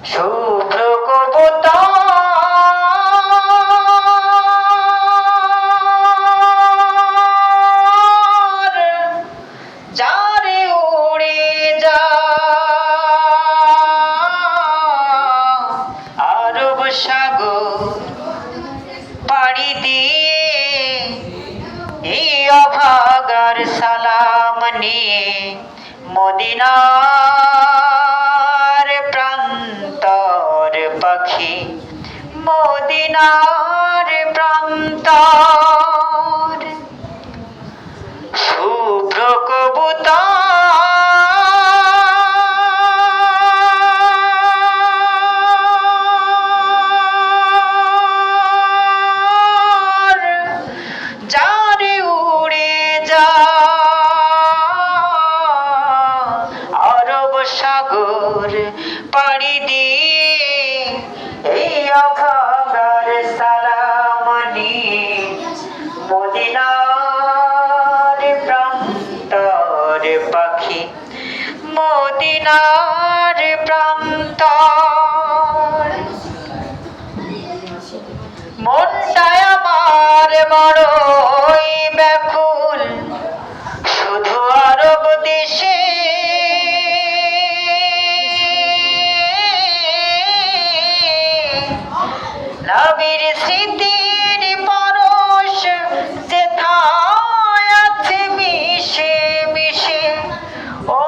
শুভ্র কবুতর যারে উড়ে যা আরব সাগর পাড়ি দিয়ে এই অভাগার সালাম নিয়ে মদিনার প্রান্তর পাখি মদিনার প্রান্তর শুভ্র কবুতর যারে উড়ে যা আরব সাগর পাড়ি দিয়ে এই অভাগার সালাম নিয়ে মদিনার প্রান্তর পাখি মদিনার প্রান্তর মনটায় আমার বড়ই ব্যাকুল শুধু আরব দেশে নবীর স্মৃতির পরশ যেথায় আছে মিশে মিশে ও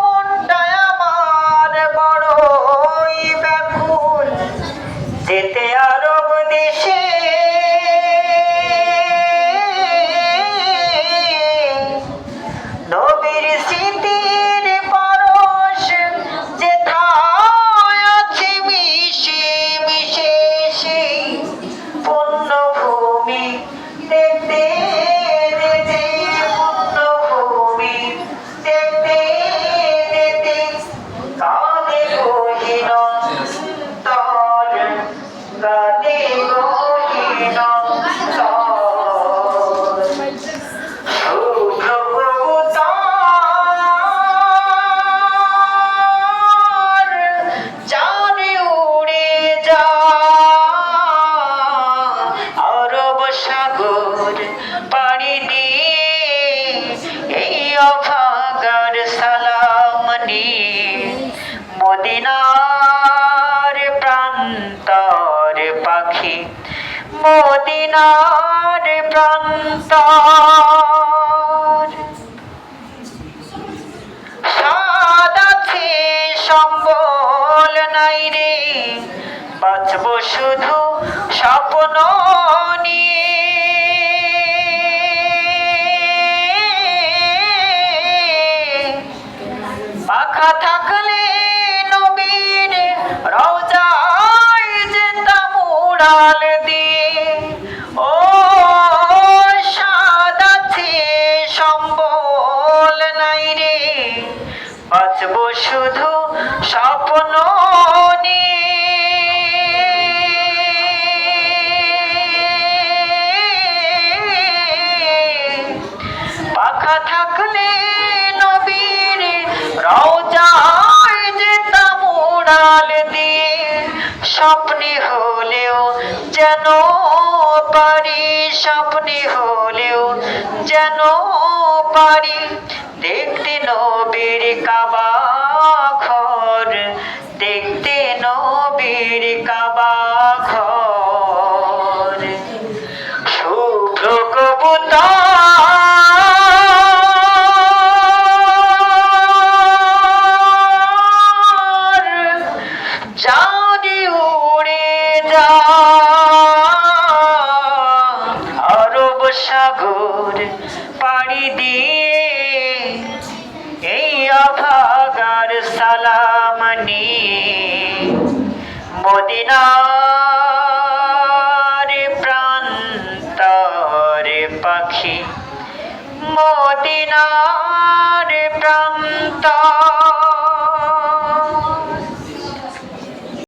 মনটায় আমার বড়ই ব্যাকুল যেতে আরব দেশে নবীর স্মৃতির পরশ যেথায় আছে মিশে মিশে সেই পুণ্যভূমি দেখতে যেতে পুণ্যভূমি দেখতে যেতে কাঁদে গহীন অন্তর কাঁদে গহীন অন্তর শুভ্র কবুতর যারে উড়ে যা আরব সাগর পাড়ি দিয়ে এই অভাগার সালাম নিয়ে মদিনার প্রান্তর পাখি মদিনার প্রান্তর সাদ আছে সম্বল নাই রে বাঁচব শুধু স্বপ্ন নিয়ে পাখা থাকলে নবীর রওজায় যেতাম উড়াল দিয়ে ও সাদ আছে সম্বল নাই রে বাঁচব শুধু স্বপ্ন নিয়ে পাখা থাকলে নবীর রওজায় যেতাম উড়াল দিয়ে স্বপ্নে হলেও যেন পারি স্বপ্নে হলেও যেন পারি দেখতে নবীর কাবা ঘর দেখতে নবীর কাবা ঘর শুভ্র কবুতর যারে উড়ে যা আরব সাগর পাড়ি দিয়ে এই অভাগার সালাম নিয়ে মদিনার প্রান্তর পাখি মদিনার প্রান্তর